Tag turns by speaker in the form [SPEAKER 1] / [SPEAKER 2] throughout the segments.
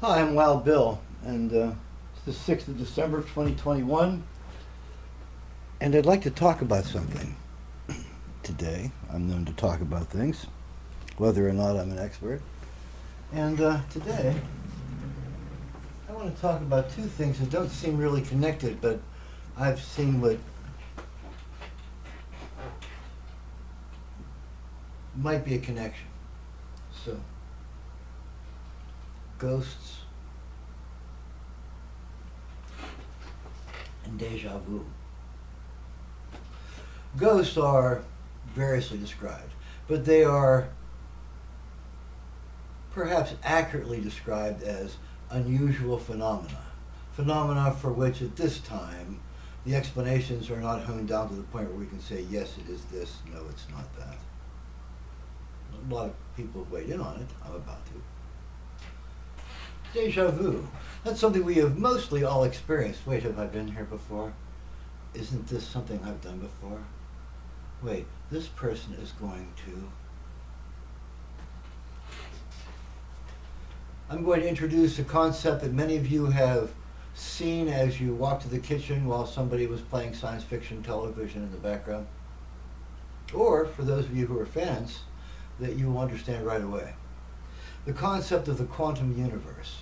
[SPEAKER 1] Hi, I'm Wild Bill, and it's the 6th of December 2021, and I'd like to talk about something today. I'm known to talk about things, whether or not I'm an expert. And today, I want to talk about two things that don't seem really connected, but I've seen what might be a connection. So, ghosts and deja vu. Ghosts are variously described, but they are perhaps accurately described as unusual phenomena. Phenomena for which at this time the explanations are not honed down to the point where we can say, yes, it is this, no, it's not that. A lot of people have weighed in on it. I'm about to. Deja vu. That's something we have mostly all experienced. Wait, have I been here before? Isn't this something I've done before? Wait, this person is going to... I'm going to introduce a concept that many of you have seen as you walk to the kitchen while somebody was playing science fiction television in the background. Or, for those of you who are fans, that you will understand right away. The concept of the quantum universe,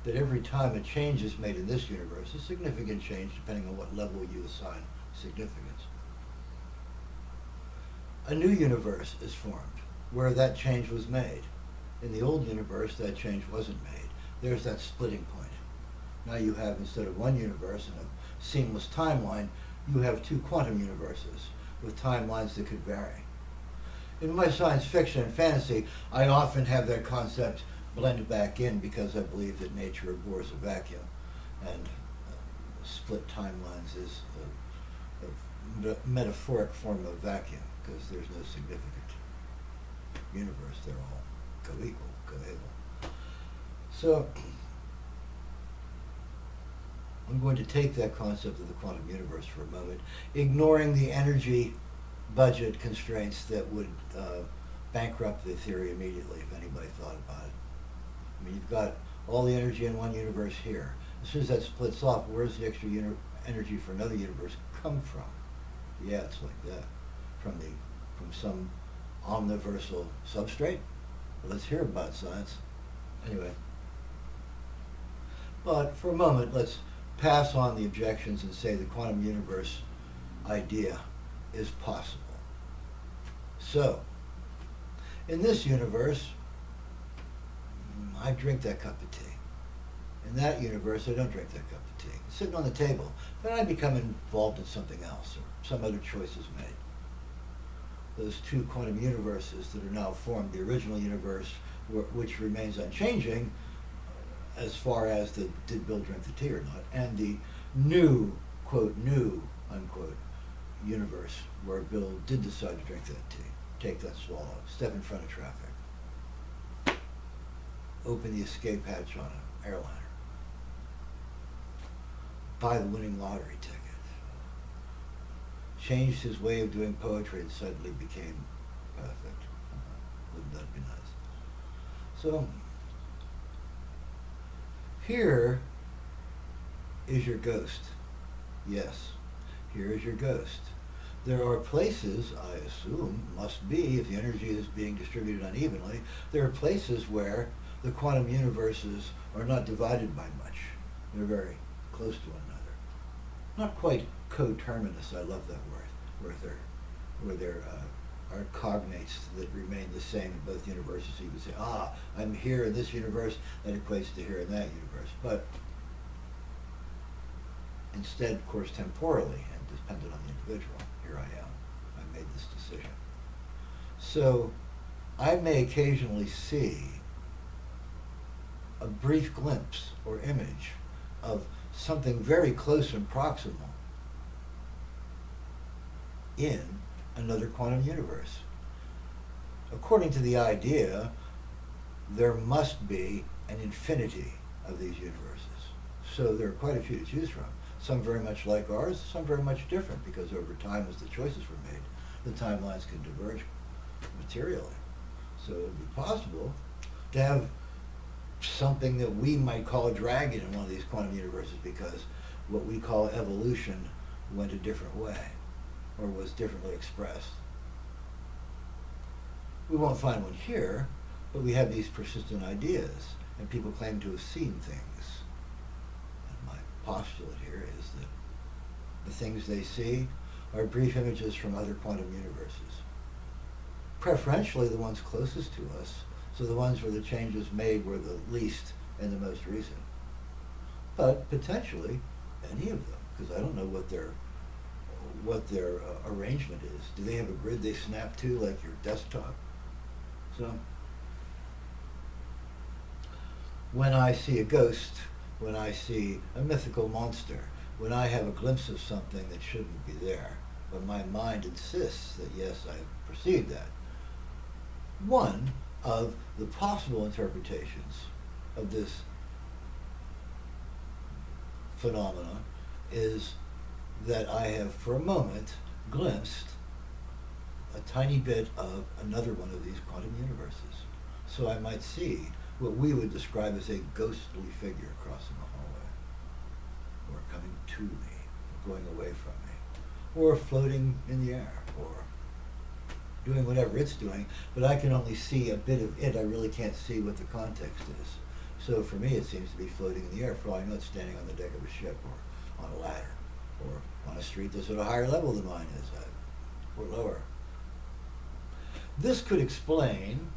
[SPEAKER 1] that every time a change is made in this universe, a significant change depending on what level you assign significance. A new universe is formed where that change was made. In the old universe, that change wasn't made. There's that splitting point. Now you have, instead of one universe and a seamless timeline, you have two quantum universes with timelines that could vary. In my science fiction and fantasy, I often have that concept blended back in because I believe that nature abhors a vacuum, and split timelines is a metaphoric form of vacuum because there's no significant universe. They're all co-equal, co-able. So I'm going to take that concept of the quantum universe for a moment, ignoring the energy budget constraints that would bankrupt the theory immediately if anybody thought about it. I mean, you've got all the energy in one universe here. As soon as that splits off, where does the extra energy for another universe come from? Yeah, it's like that. From some omniversal substrate? Well, let's hear about science. Anyway. But for a moment, let's pass on the objections and say the quantum universe idea is possible. So, in this universe, I drink that cup of tea. In that universe, I don't drink that cup of tea. It's sitting on the table. Then I become involved in something else, or some other choice is made. Those two quantum universes that are now formed, the original universe, which remains unchanging, as far as the did Bill drink the tea or not, and the new, quote, new, unquote, universe where Bill did decide to drink that tea, take that swallow, step in front of traffic, open the escape hatch on an airliner, buy the winning lottery ticket, changed his way of doing poetry and suddenly became perfect. Wouldn't that be nice? So, here is your ghost. Yes, here is your ghost. There are places, I assume, must be, if the energy is being distributed unevenly, there are places where the quantum universes are not divided by much. They're very close to one another. Not quite coterminous, I love that word, where there are cognates that remain the same in both universes. So you could say, I'm here in this universe, that equates to here in that universe. But instead, of course, temporally and dependent on the individual, here I am. I made this decision. So I may occasionally see a brief glimpse or image of something very close and proximal in another quantum universe. According to the idea, there must be an infinity of these universes. So there are quite a few to choose from. Some very much like ours, some very much different, because over time, as the choices were made, the timelines can diverge materially. So it would be possible to have something that we might call a dragon in one of these quantum universes because what we call evolution went a different way or was differently expressed. We won't find one here, but we have these persistent ideas, and people claim to have seen things. And my postulate here is that the things they see are brief images from other quantum universes. Preferentially the ones closest to us, so the ones where the changes made were the least and the most recent. But potentially any of them, because I don't know what their arrangement is. Do they have a grid they snap to like your desktop? So when I see a ghost, when I see a mythical monster, when I have a glimpse of something that shouldn't be there, but my mind insists that yes, I perceived that. One of the possible interpretations of this phenomena is that I have for a moment glimpsed a tiny bit of another one of these quantum universes. So I might see what we would describe as a ghostly figure crossing the hallway, or coming to me, or going away from me, or floating in the air, or doing whatever it's doing, but I can only see a bit of it. I really can't see what the context is. So for me, it seems to be floating in the air. For all I know, it's standing on the deck of a ship, or on a ladder, or on a street that's at a higher level than mine is, or lower. This could explain,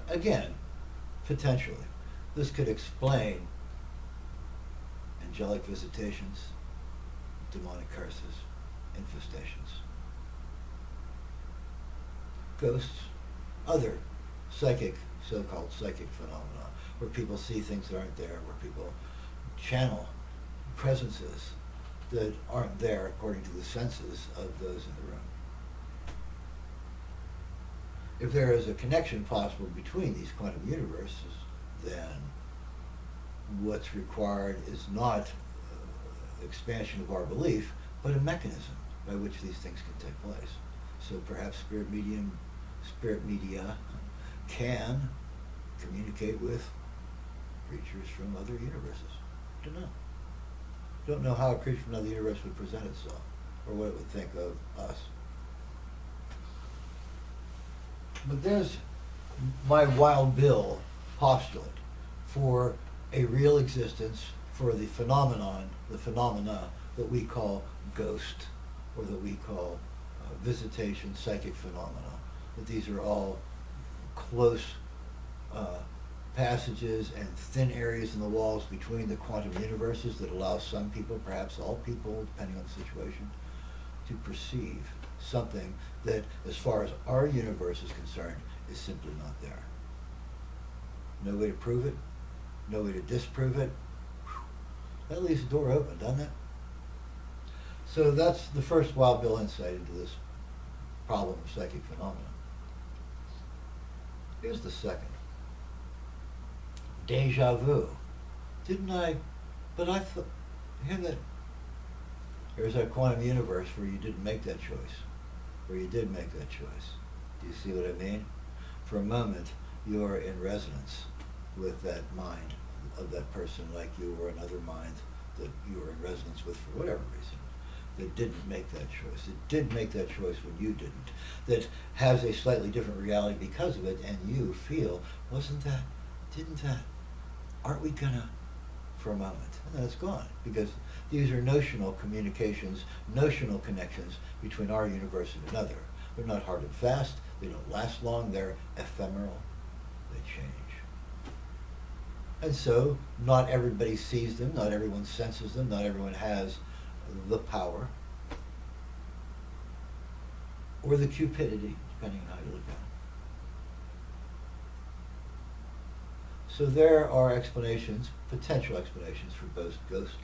[SPEAKER 1] again, potentially, this could explain angelic visitations, demonic curses, infestations, ghosts, other psychic, so-called psychic phenomena, where people see things that aren't there, where people channel presences that aren't there according to the senses of those in the room. If there is a connection possible between these quantum universes, then what's required is not expansion of our belief, but a mechanism by which these things can take place. So perhaps spirit media can communicate with creatures from other universes. Don't know how a creature from another universe would present itself, or what it would think of us. But there's my Wild Bill postulate for a real existence for the phenomena that we call ghost, or that we call visitation, psychic phenomena. That these are all close passages and thin areas in the walls between the quantum universes that allow some people, perhaps all people, depending on the situation, to perceive something that, as far as our universe is concerned, is simply not there. No way to prove it, no way to disprove it. That leaves the door open, doesn't it? So that's the first Wild Bill insight into this problem of psychic phenomena. Here's the second. Deja vu. But I thought, here's our quantum universe where you didn't make that choice, where you did make that choice. Do you see what I mean? For a moment, you are in resonance with that mind of that person, like you were another mind that you were in resonance with for whatever reason, that didn't make that choice. It did make that choice when you didn't. That has a slightly different reality because of it, and you feel, aren't we gonna, for a moment, and then it's gone, because these are notional communications, notional connections between our universe and another. They're not hard and fast, they don't last long, they're ephemeral, they change. And so, not everybody sees them, not everyone senses them, not everyone has the power, or the cupidity, depending on how you look at it. So there are explanations, potential explanations for both ghost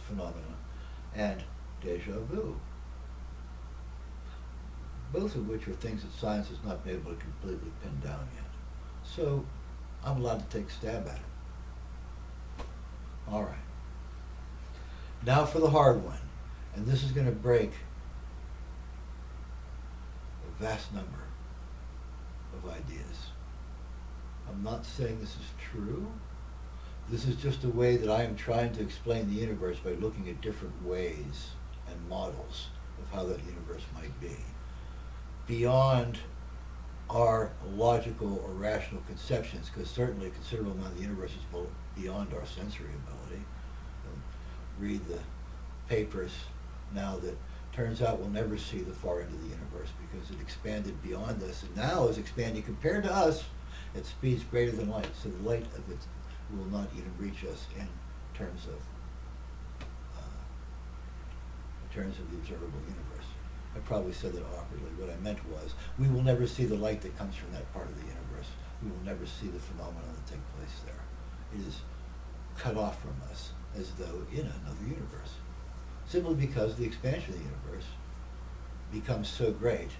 [SPEAKER 1] phenomena and deja vu. Both of which are things that science has not been able to completely pin down yet. So I'm allowed to take a stab at it. All right. Now for the hard one. And this is going to break a vast number of ideas. I'm not saying this is true. This is just a way that I am trying to explain the universe by looking at different ways and models of how that universe might be. Beyond our logical or rational conceptions, because certainly a considerable amount of the universe is beyond our sensory ability. Read the papers now that turns out we'll never see the far end of the universe because it expanded beyond us and now is expanding compared to us at speeds greater than light. So the light of it will not even reach us in terms of the observable universe. I probably said that awkwardly. What I meant was, we will never see the light that comes from that part of the universe. We will never see the phenomenon that takes place there. It is cut off from us as though in another universe. Simply because the expansion of the universe becomes so great,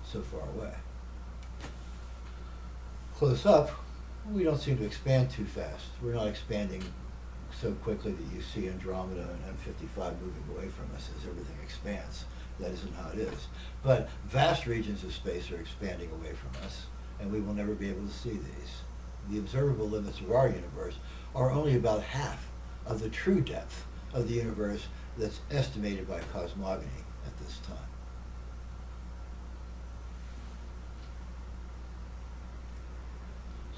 [SPEAKER 1] so far away. Close up, we don't seem to expand too fast. We're not expanding so quickly that you see Andromeda and M55 moving away from us as everything expands. That isn't how it is. But vast regions of space are expanding away from us, and we will never be able to see these. The observable limits of our universe are only about half of the true depth of the universe that's estimated by cosmogony at this time.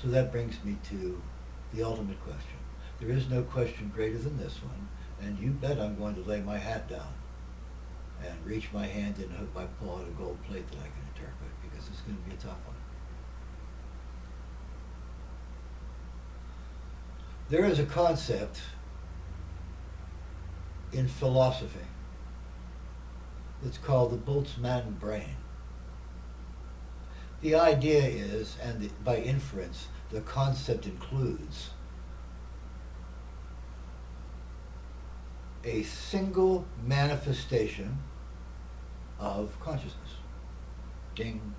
[SPEAKER 1] So that brings me to the ultimate question. There is no question greater than this one, and you bet I'm going to lay my hat down and reach my hand in and hope I pull out a gold plate that I can interpret, because it's going to be a tough one. There is a concept in philosophy that's called the Boltzmann Brain. The idea is, and by inference, the concept includes a single manifestation of consciousness. Ding.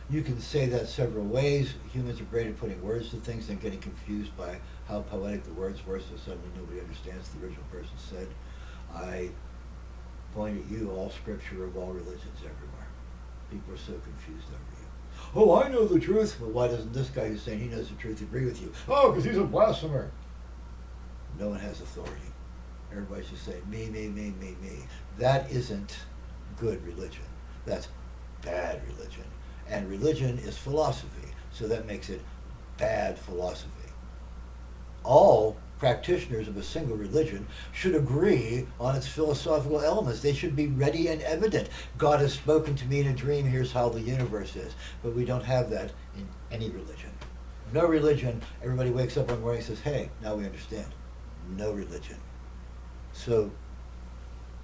[SPEAKER 1] You can say that several ways. Humans are great at putting words to things and getting confused by how poetic the words were, so suddenly nobody understands the original person said. I point at you, all scripture of all religions everywhere. People are so confused over you. Oh, I know the truth. Well, why doesn't this guy who's saying he knows the truth agree with you? Oh, because he's a blasphemer. No one has authority. Everybody's just saying, me, me, me, me, me. That isn't good religion. That's bad religion. And religion is philosophy, so that makes it bad philosophy. All practitioners of a single religion should agree on its philosophical elements. They should be ready and evident. God has spoken to me in a dream, here's how the universe is. But we don't have that in any religion. No religion, everybody wakes up one morning and says, hey, now we understand. No religion. So,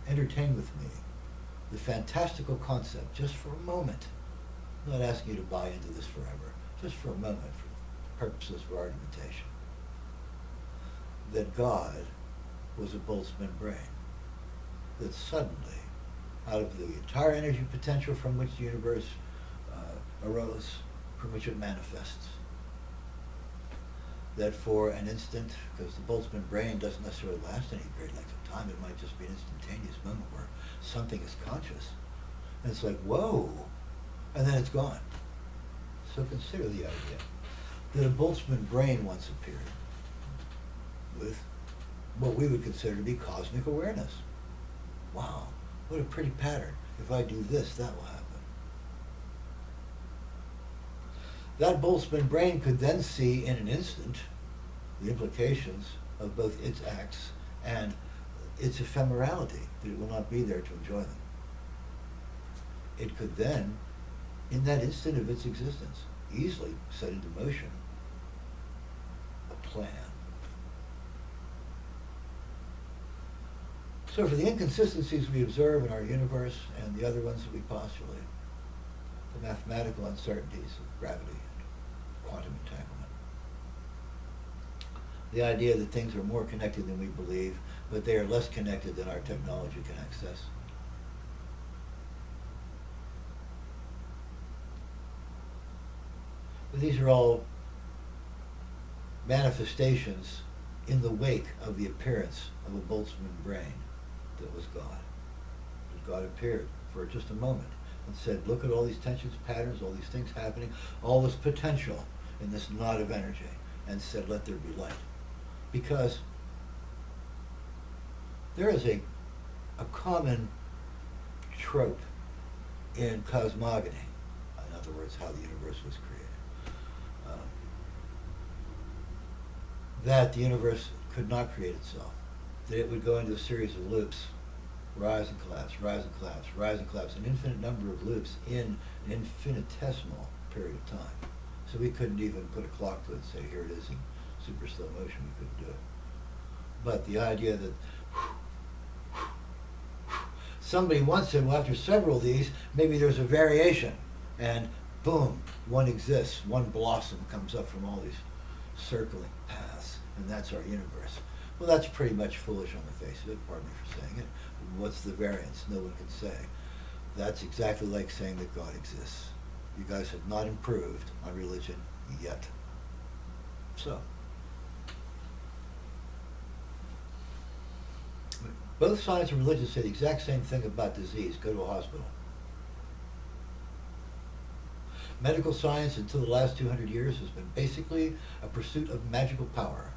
[SPEAKER 1] entertain with me the fantastical concept, just for a moment. I'm not asking you to buy into this forever, just for a moment, for purposes of argumentation. That God was a Boltzmann brain. That suddenly, out of the entire energy potential from which the universe arose, from which it manifests, that for an instant, because the Boltzmann brain doesn't necessarily last any great length of time, it might just be an instantaneous moment where something is conscious. And it's like, whoa, and then it's gone. So consider the idea that a Boltzmann brain once appeared with what we would consider to be cosmic awareness. Wow, what a pretty pattern. If I do this, that will happen. That Boltzmann brain could then see in an instant the implications of both its acts and its ephemerality, that it will not be there to enjoy them. It could then, in that instant of its existence, easily set into motion a plan. So for the inconsistencies we observe in our universe and the other ones that we postulate, the mathematical uncertainties of gravity and quantum entanglement, the idea that things are more connected than we believe, but they are less connected than our technology can access. But these are all manifestations in the wake of the appearance of a Boltzmann brain that was God. That God appeared for just a moment and said, look at all these tensions, patterns, all these things happening, all this potential. in this knot of energy and said, let there be light. Because there is a common trope in cosmogony, in other words, how the universe was created, that the universe could not create itself, that it would go into a series of loops, rise and collapse, rise and collapse, rise and collapse, an infinite number of loops in an infinitesimal period of time. So we couldn't even put a clock to it and say, here it is in super slow motion. We couldn't do it. But the idea that somebody once said, well, after several of these, maybe there's a variation, and boom, one exists, one blossom comes up from all these circling paths, and that's our universe. Well, that's pretty much foolish on the face of it, pardon me for saying it. What's the variance? No one can say. That's exactly like saying that God exists. You guys have not improved on religion yet. So, both science and religion say the exact same thing about disease. Go to a hospital. Medical science until the last 200 years has been basically a pursuit of magical power.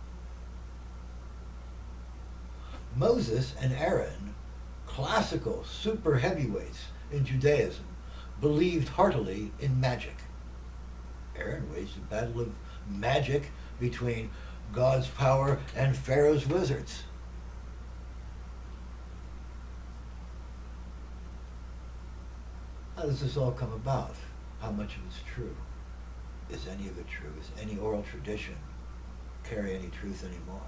[SPEAKER 1] Moses and Aaron, classical super heavyweights in Judaism, believed heartily in magic. Aaron waged a battle of magic between God's power and Pharaoh's wizards. How does this all come about? How much of it's true? Is any of it true? Is any oral tradition carry any truth anymore?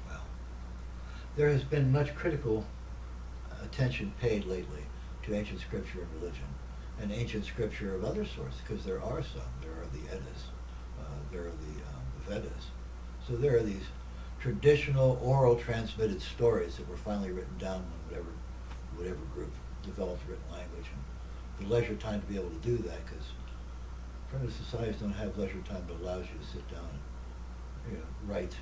[SPEAKER 1] Well, there has been much critical attention paid lately to ancient scripture and religion, and ancient scripture of other sorts, because there are some. There are the Eddas, there are the Vedas. So there are these traditional oral transmitted stories that were finally written down when whatever group developed written language, and the leisure time to be able to do that, because primitive societies don't have leisure time that allows you to sit down and write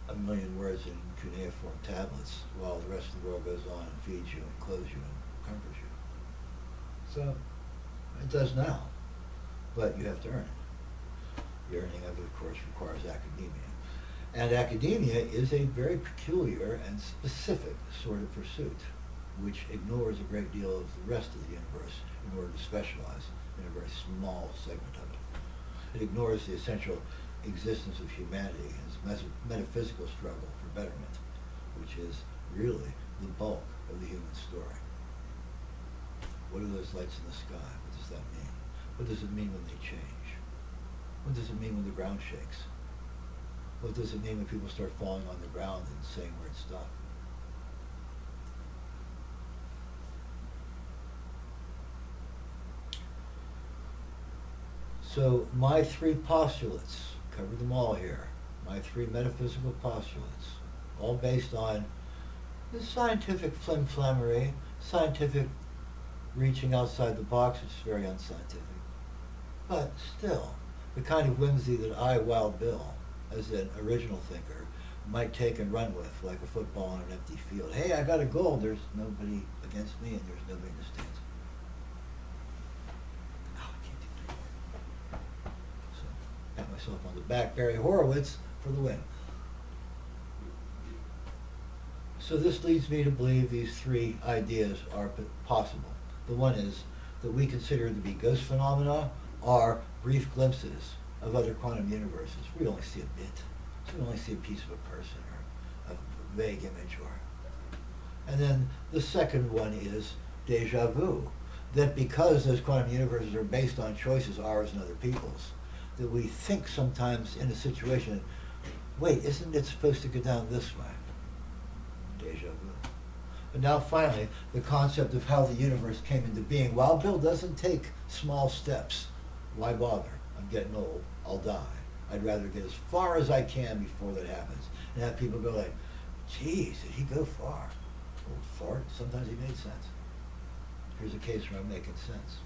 [SPEAKER 1] 1 million words in cuneiform tablets while the rest of the world goes on and feeds you and clothes you and comforts you. So it does now, but you have to earn it. The earning of it, of course, requires academia. And academia is a very peculiar and specific sort of pursuit, which ignores a great deal of the rest of the universe in order to specialize in a very small segment of it. It ignores the essential existence of humanity and its metaphysical struggle for betterment, which is really the bulk of the human story. What are those lights in the sky? What does that mean? What does it mean when they change? What does it mean when the ground shakes? What does it mean when people start falling on the ground and saying weird stuff? So my 3 postulates, cover them all here, my 3 metaphysical postulates, all based on the scientific flim-flammery, scientific reaching outside the box, which is very unscientific, but still the kind of whimsy that I, Wild Bill, as an original thinker, might take and run with, like a football on an empty field. Hey, I got a goal, there's nobody against me and there's nobody in the stands. Pat myself on the back, Barry Horowitz, for the win. So this leads me to believe these 3 ideas are possible. The one is that we consider to be ghost phenomena are brief glimpses of other quantum universes. We only see a bit. So we only see a piece of a person or a vague image. And then the second one is deja vu, that because those quantum universes are based on choices, ours and other people's, that we think sometimes in a situation, wait, isn't it supposed to go down this way? Deja vu. But now finally, the concept of how the universe came into being. Wild Bill doesn't take small steps. Why bother? I'm getting old. I'll die. I'd rather get as far as I can before that happens. And have people go like, geez, did he go far? Old fart. Sometimes he made sense. Here's a case where I'm making sense.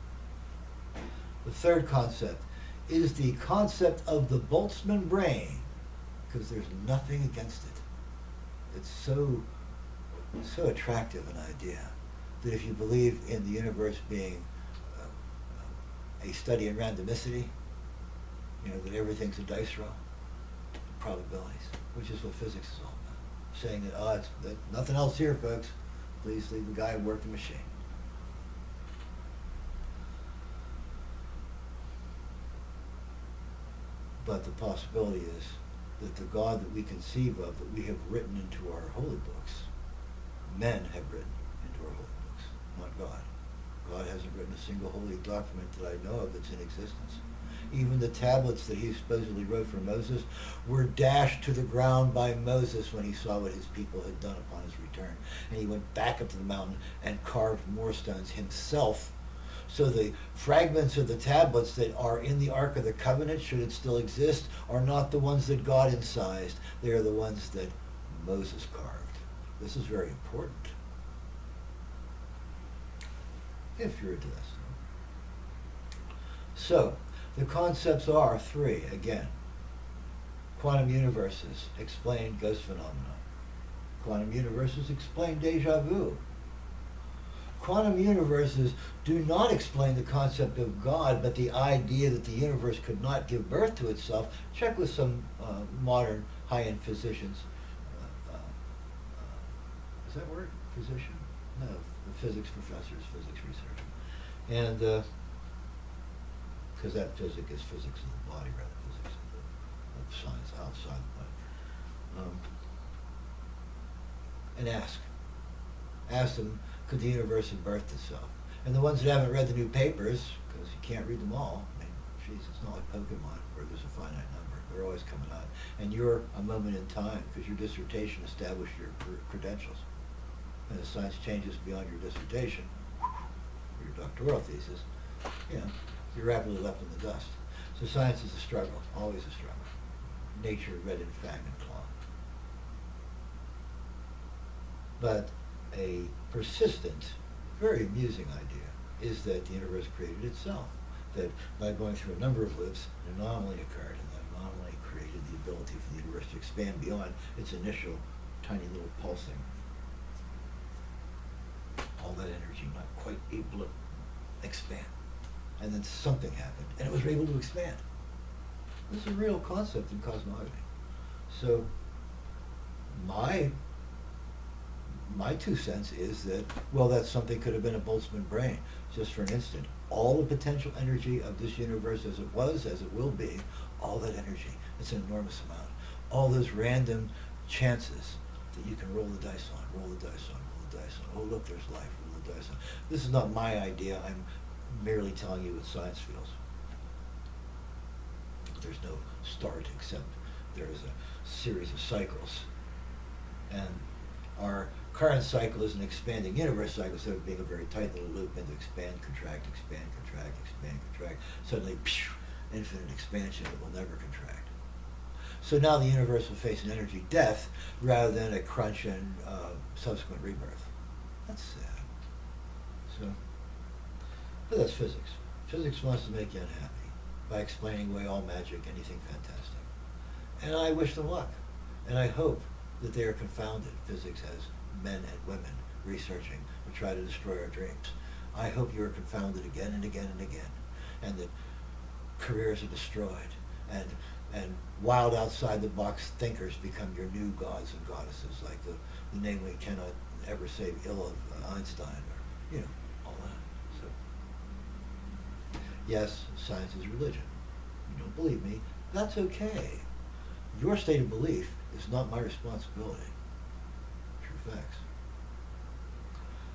[SPEAKER 1] The third concept is the concept of the Boltzmann brain, because there's nothing against it. It's so attractive an idea that if you believe in the universe being a study in randomicity, that everything's a dice roll, probabilities, which is what physics is all about. Saying that, nothing else here, folks. Please leave the guy who worked the machine. But the possibility is that the God that we conceive of, that we have written into our holy books, men have written into our holy books, not God. God hasn't written a single holy document that I know of that's in existence. Even the tablets that he supposedly wrote for Moses were dashed to the ground by Moses when he saw what his people had done upon his return. And he went back up to the mountain and carved more stones himself. So the fragments of the tablets that are in the Ark of the Covenant, should it still exist, are not the ones that God incised. They are the ones that Moses carved. This is very important, if you're into this. So, the concepts are three, again. Quantum universes explain ghost phenomena. Quantum universes explain deja vu. Quantum universes do not explain the concept of God, but the idea that the universe could not give birth to itself. Check with some modern high-end physicians. Is that word? Physician? No, the physics professors, physics researcher. And because that physics is physics of the body, rather physics of science outside the body. And ask them, could the universe have birthed itself? And the ones that haven't read the new papers, because you can't read them all, I mean, geez, it's not like Pokemon where there's a finite number. They're always coming out. And you're a moment in time, because your dissertation established your credentials. And as science changes beyond your dissertation, or your doctoral thesis, you're rapidly left in the dust. So science is a struggle, always a struggle. Nature read in fang and claw. But a persistent, very amusing idea is that the universe created itself. That by going through a number of loops, an anomaly occurred, and that anomaly created the ability for the universe to expand beyond its initial tiny little pulsing. All that energy not quite able to expand. And then something happened, and it was able to expand. This is a real concept in cosmology. So my 2 cents is that, well, that something could have been a Boltzmann brain, just for an instant. All the potential energy of this universe as it was, as it will be, all that energy, it's an enormous amount. All those random chances that you can roll the dice on, roll the dice on, roll the dice on. Oh, look, there's life, roll the dice on. This is not my idea. I'm merely telling you what science feels. There's no start except there is a series of cycles. And our current cycle is an expanding universe cycle, instead of being a very tight little loop into expand, contract, expand, contract, expand, contract. Suddenly, infinite expansion that will never contract. So now the universe will face an energy death rather than a crunch and subsequent rebirth. That's sad. But that's physics. Physics wants to make you unhappy by explaining away all magic, anything fantastic. And I wish them luck. And I hope that they are confounded. Physics has men and women researching to try to destroy our dreams. I hope you are confounded again and again and again, and that careers are destroyed, and wild outside the box thinkers become your new gods and goddesses, like the name we cannot ever say ill of Einstein, or all that. So yes, science is religion. You don't believe me, that's okay. Your state of belief is not my responsibility. True facts.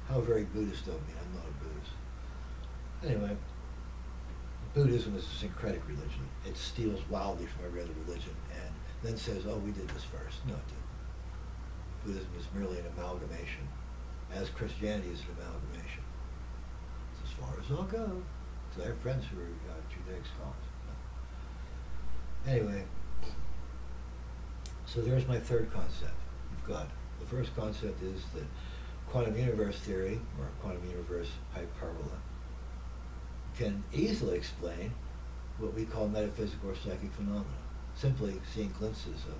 [SPEAKER 1] How very Buddhist of me. I'm not a Buddhist. Anyway, Buddhism is a syncretic religion. It steals wildly from every other religion and then says, oh, we did this first. No, it didn't. Buddhism is merely an amalgamation, as Christianity is an amalgamation. It's as far as I'll go. Because I have friends who are Judaic scholars. Anyway, so there's my third concept. You've got the first concept is that quantum universe theory, or quantum universe hyperbola, can easily explain what we call metaphysical or psychic phenomena, simply seeing glimpses of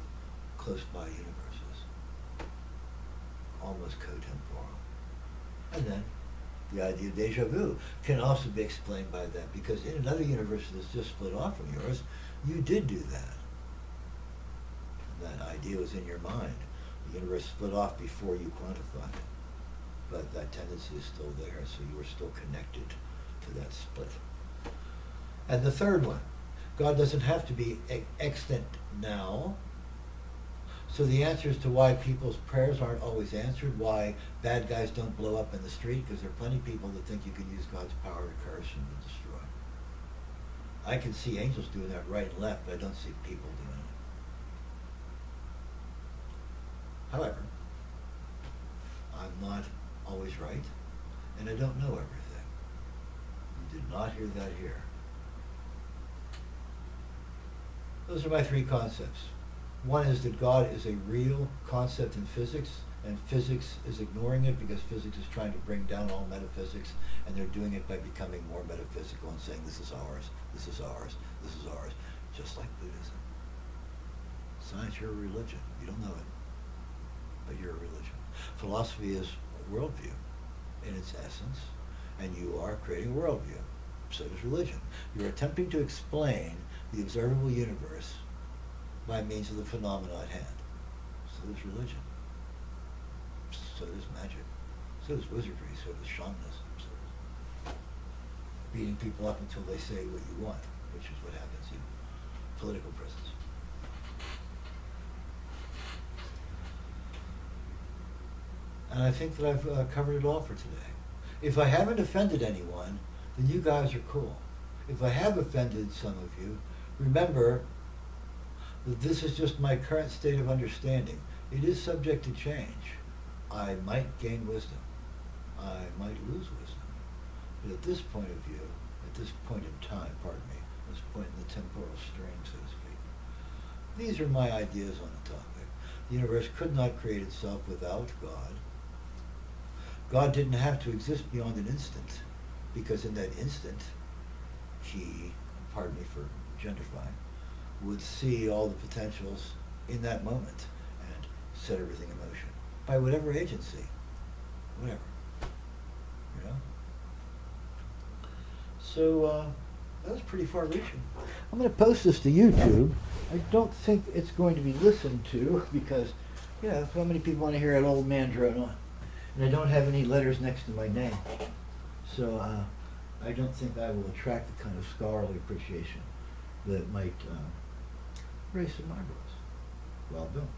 [SPEAKER 1] close-by universes, almost co-temporal. And then The idea of deja vu can also be explained by that, because in another universe that's just split off from yours, you did do that. That idea was in your mind. The universe split off before you quantified it. But that tendency is still there, so you are still connected to that split. And the third one, God doesn't have to be extant now. So the answers to why people's prayers aren't always answered, why bad guys don't blow up in the street, because there are plenty of people that think you can use God's power to curse and to destroy. I can see angels doing that right and left, but I don't see people doing it. However, I'm not always right, and I don't know everything. You did not hear that here. Those are my three concepts. One is that God is a real concept in physics, and physics is ignoring it because physics is trying to bring down all metaphysics, and they're doing it by becoming more metaphysical and saying this is ours, this is ours, this is ours, just like Buddhism. Science, you're a religion. You don't know it, but you're a religion. Philosophy is a worldview in its essence, and you are creating a worldview. So does religion. You're attempting to explain the observable universe by means of the phenomena at hand. So does religion. So does magic. So does wizardry. So does shamanism. So does beating people up until they say what you want, which is what happens in political prisons. And I think that I've covered it all for today. If I haven't offended anyone, then you guys are cool. If I have offended some of you, remember that this is just my current state of understanding. It is subject to change. I might gain wisdom. I might lose wisdom. But at this point of view, at this point in time, pardon me, this point in the temporal stream, so to speak, these are my ideas on the topic. The universe could not create itself without God. God didn't have to exist beyond an instant, because in that instant, he, pardon me for gentrifying, would see all the potentials in that moment and set everything in motion by whatever agency, whatever, you know. So that was pretty far-reaching. I'm going to post this to YouTube. I don't think it's going to be listened to because, yeah, so many people want to hear an old man drone on, and I don't have any letters next to my name, so I don't think I will attract the kind of scholarly appreciation that might raise some eyebrows. Well done.